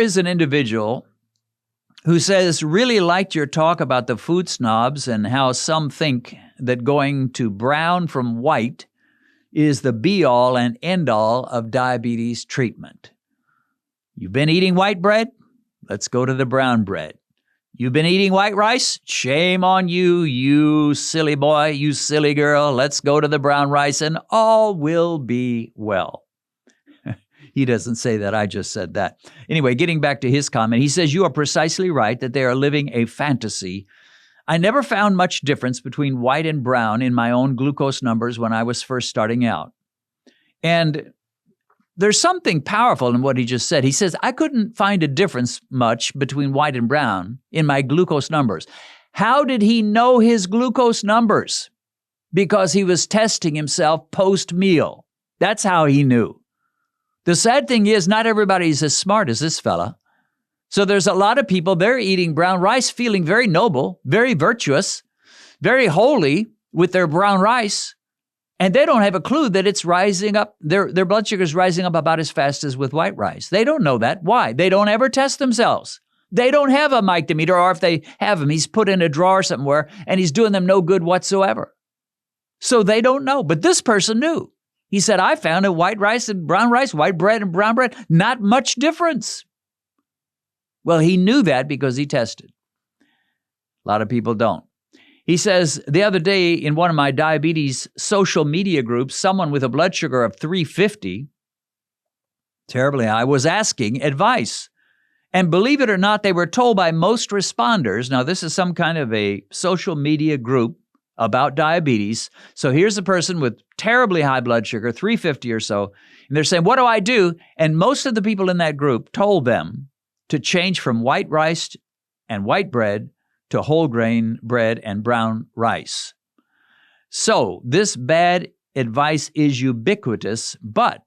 is an individual who says, really liked your talk about the food snobs and how some think that going to brown from white is the be-all and end-all of diabetes treatment. You've been eating white bread? Let's go to the brown bread. You've been eating white rice? Shame on you, you silly boy, you silly girl. Let's go to the brown rice and all will be well. He doesn't say that. I just said that. Anyway, getting back to his comment, he says, you are precisely right that they are living a fantasy. I never found much difference between white and brown in my own glucose numbers when I was first starting out. And there's something powerful in what he just said. He says, I couldn't find a difference much between white and brown in my glucose numbers. How did he know his glucose numbers? Because he was testing himself post-meal. That's how he knew. The sad thing is, not everybody's as smart as this fella. So there's a lot of people, they're eating brown rice, feeling very noble, very virtuous, very holy with their brown rice. And they don't have a clue that it's rising up. Their blood sugar is rising up about as fast as with white rice. They don't know that. Why? They don't ever test themselves. They don't have a micrometer, or if they have him, he's put in a drawer somewhere and he's doing them no good whatsoever. So they don't know. But this person knew. He said, I found that white rice and brown rice, white bread and brown bread, not much difference. Well, he knew that because he tested. A lot of people don't. He says, the other day in one of my diabetes social media groups, someone with a blood sugar of 350, terribly high, was asking advice. And believe it or not, they were told by most responders, now this is some kind of a social media group about diabetes. So here's a person with terribly high blood sugar, 350 or so, and they're saying, what do I do? And most of the people in that group told them to change from white rice and white bread to whole grain bread and brown rice. So this bad advice is ubiquitous, but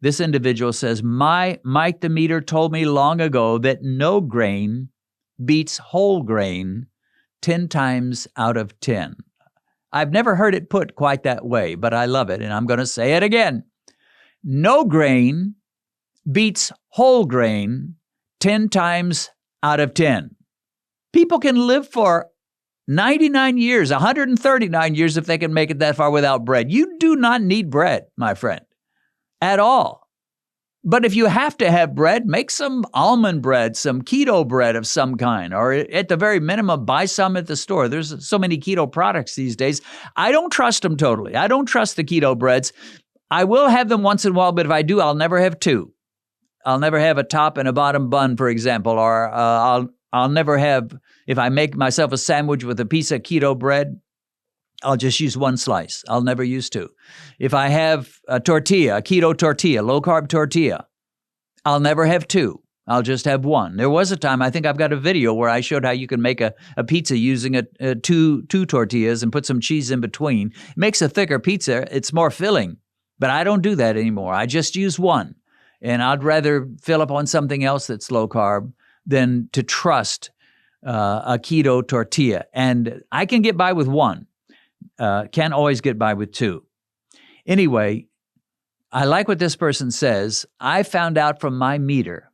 this individual says, my micrometer told me long ago that no grain beats whole grain 10 times out of 10. I've never heard it put quite that way, but I love it, and I'm going to say it again. No grain beats whole grain 10 times out of 10. People can live for 99 years, 139 years if they can make it that far without bread. You do not need bread, my friend, at all. But if you have to have bread, make some almond bread, some keto bread of some kind, or at the very minimum, buy some at the store. There's so many keto products these days. I don't trust them totally. I don't trust the keto breads. I will have them once in a while, but if I do, I'll never have two. I'll never have a top and a bottom bun, for example, or I'll never have, if I make myself a sandwich with a piece of keto bread, I'll just use one slice. I'll never use two. If I have a tortilla, a keto tortilla, low-carb tortilla, I'll never have two. I'll just have one. There was a time, I think I've got a video where I showed how you can make a pizza using two tortillas and put some cheese in between. It makes a thicker pizza. It's more filling. But I don't do that anymore. I just use one. And I'd rather fill up on something else that's low-carb than to trust a keto tortilla. And I can get by with one. Can't always get by with two. Anyway, I like what this person says. I found out from my meter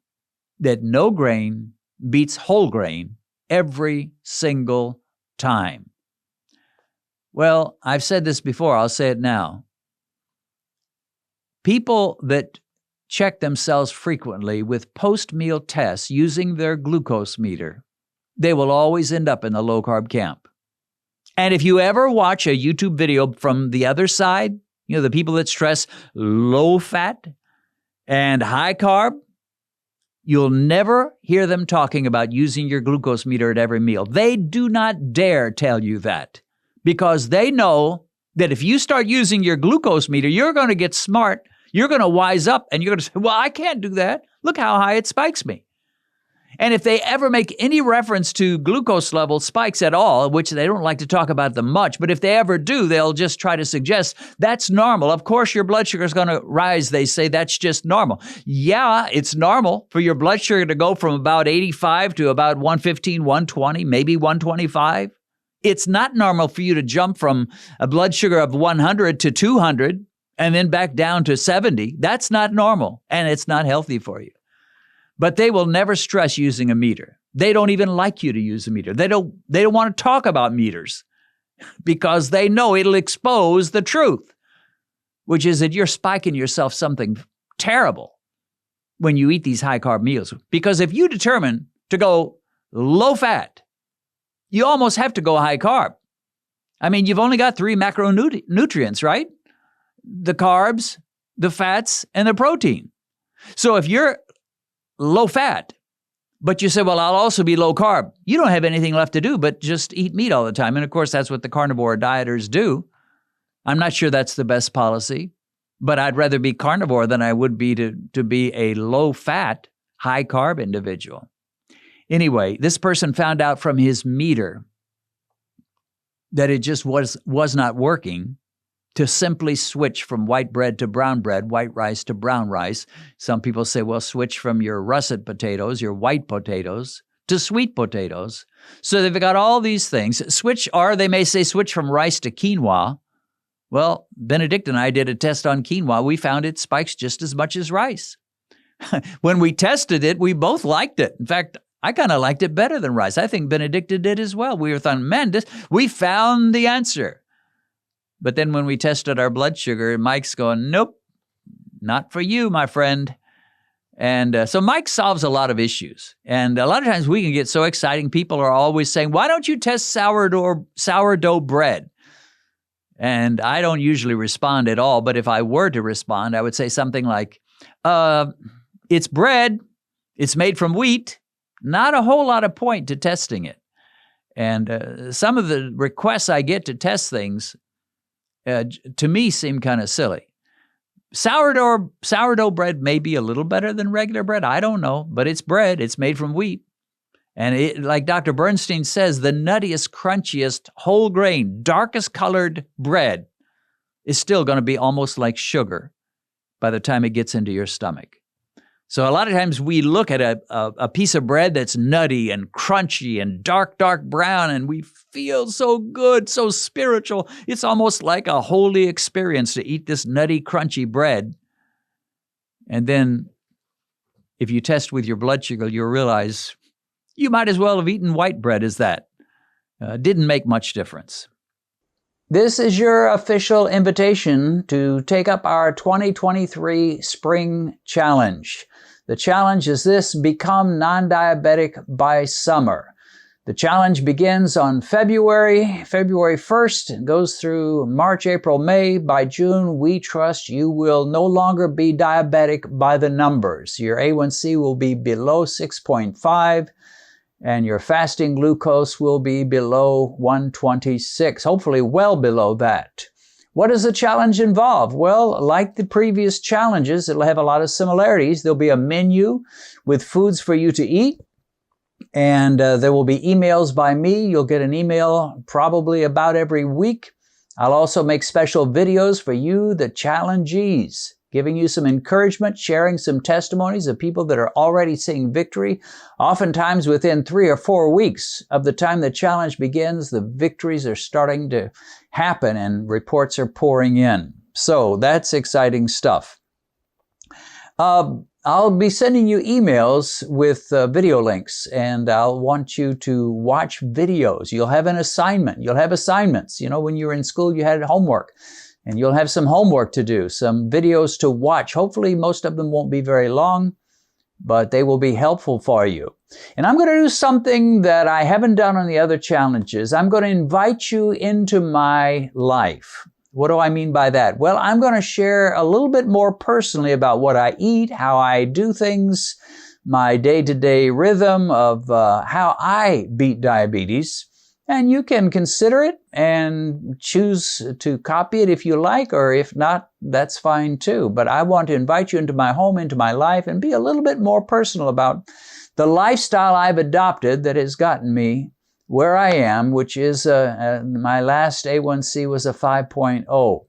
that no grain beats whole grain every single time. Well, I've said this before. I'll say it now. People that check themselves frequently with post-meal tests using their glucose meter, they will always end up in the low-carb camp. And if you ever watch a YouTube video from the other side, you know, the people that stress low fat and high carb, you'll never hear them talking about using your glucose meter at every meal. They do not dare tell you that because they know that if you start using your glucose meter, you're going to get smart. You're going to wise up and you're going to say, well, I can't do that. Look how high it spikes me. And if they ever make any reference to glucose level spikes at all, which they don't like to talk about them much, but if they ever do, they'll just try to suggest that's normal. Of course, your blood sugar is going to rise. They say that's just normal. Yeah, it's normal for your blood sugar to go from about 85 to about 115, 120, maybe 125. It's not normal for you to jump from a blood sugar of 100 to 200 and then back down to 70. That's not normal, and it's not healthy for you. but they will never stress using a meter. They don't even like you to use a meter. They don't want to talk about meters because they know it'll expose the truth, which is that you're spiking yourself something terrible when you eat these high-carb meals. Because if you determine to go low-fat, you almost have to go high-carb. I mean, you've only got 3 macronutrients, right? The carbs, the fats, and the protein. So if you're low-fat, but you say, well, I'll also be low-carb, you don't have anything left to do but just eat meat all the time. And of course, that's what the carnivore dieters do. I'm not sure that's the best policy, but I'd rather be carnivore than I would be to be a low-fat, high-carb individual. Anyway, this person found out from his meter that it just was not working to simply switch from white bread to brown bread, white rice to brown rice. Some people say, well, switch from your russet potatoes, your white potatoes, to sweet potatoes. So they've got all these things. Or they may say switch from rice to quinoa. Well, Benedict and I did a test on quinoa. We found it spikes just as much as rice. When we tested it, we both liked it. In fact, I kind of liked it better than rice. I think Benedicta did as well. We were thinking, man, we found the answer. But then when we tested our blood sugar, Mike's going, nope, not for you, my friend. And so Mike solves a lot of issues. And a lot of times we can get so exciting. People are always saying, why don't you test sourdough bread? And I don't usually respond at all. But if I were to respond, I would say something like, it's bread. It's made from wheat. Not a whole lot of point to testing it. And some of the requests I get to test things, to me, seem kind of silly. Sourdough bread may be a little better than regular bread. I don't know, but it's bread. It's made from wheat. And it, like Dr. Bernstein says, the nuttiest, crunchiest, whole grain, darkest colored bread is still going to be almost like sugar by the time it gets into your stomach. So a lot of times we look at a piece of bread that's nutty and crunchy and dark brown, and we feel so good, so spiritual. It's almost like a holy experience to eat this nutty, crunchy bread. And then if you test with your blood sugar, you'll realize you might as well have eaten white bread as that. Didn't make much difference. This is your official invitation to take up our 2023 Spring Challenge. The challenge is this: become non-diabetic by summer. The challenge begins on February 1st and goes through March, April, May. By June, we trust you will no longer be diabetic by the numbers. Your A1C will be below 6.5. And your fasting glucose will be below 126, hopefully well below that. What does the challenge involve? Well, like the previous challenges, it'll have a lot of similarities. There'll be a menu with foods for you to eat, and there will be emails by me. You'll get an email probably about every week. I'll also make special videos for you, the challengees, giving you some encouragement, sharing some testimonies of people that are already seeing victory. Oftentimes within 3 or 4 weeks of the time the challenge begins, the victories are starting to happen and reports are pouring in. So that's exciting stuff. I'll be sending you emails with video links, and I'll want you to watch videos. You'll have an assignment. You'll have assignments. You know, when you were in school, you had homework. And you'll have some homework to do, some videos to watch. Hopefully, most of them won't be very long, but they will be helpful for you. And I'm going to do something that I haven't done on the other challenges. I'm going to invite you into my life. What do I mean by that? Well, I'm going to share a little bit more personally about what I eat, how I do things, my day-to-day rhythm of how I beat diabetes. And you can consider it and choose to copy it if you like, or if not, that's fine too. But I want to invite you into my home, into my life, and be a little bit more personal about the lifestyle I've adopted that has gotten me where I am, which is my last A1C was a 5.0.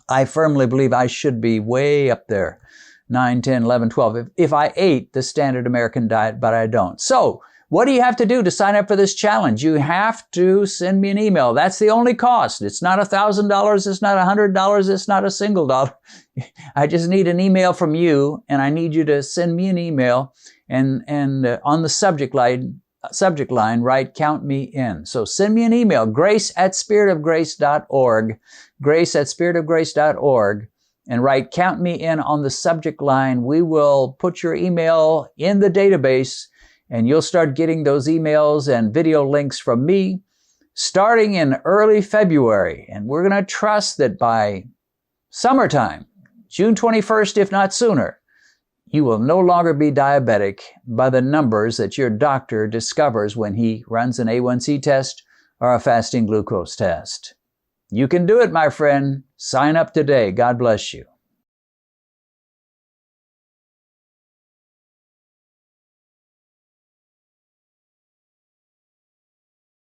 I firmly believe I should be way up there, 9, 10, 11, 12, if I ate the standard American diet, but I don't. So, what do you have to do to sign up for this challenge? You have to send me an email. That's the only cost. It's not $1,000. It's not $100. It's not a single dollar. I just need an email from you, and I need you to send me an email and on the subject line, write "Count Me In." So send me an email, grace@spiritofgrace.org, grace@spiritofgrace.org, and write "Count Me In" on the subject line. We will put your email in the database, and you'll start getting those emails and video links from me starting in early February. And we're going to trust that by summertime, June 21st, if not sooner, you will no longer be diabetic by the numbers that your doctor discovers when he runs an A1C test or a fasting glucose test. You can do it, my friend. Sign up today. God bless you.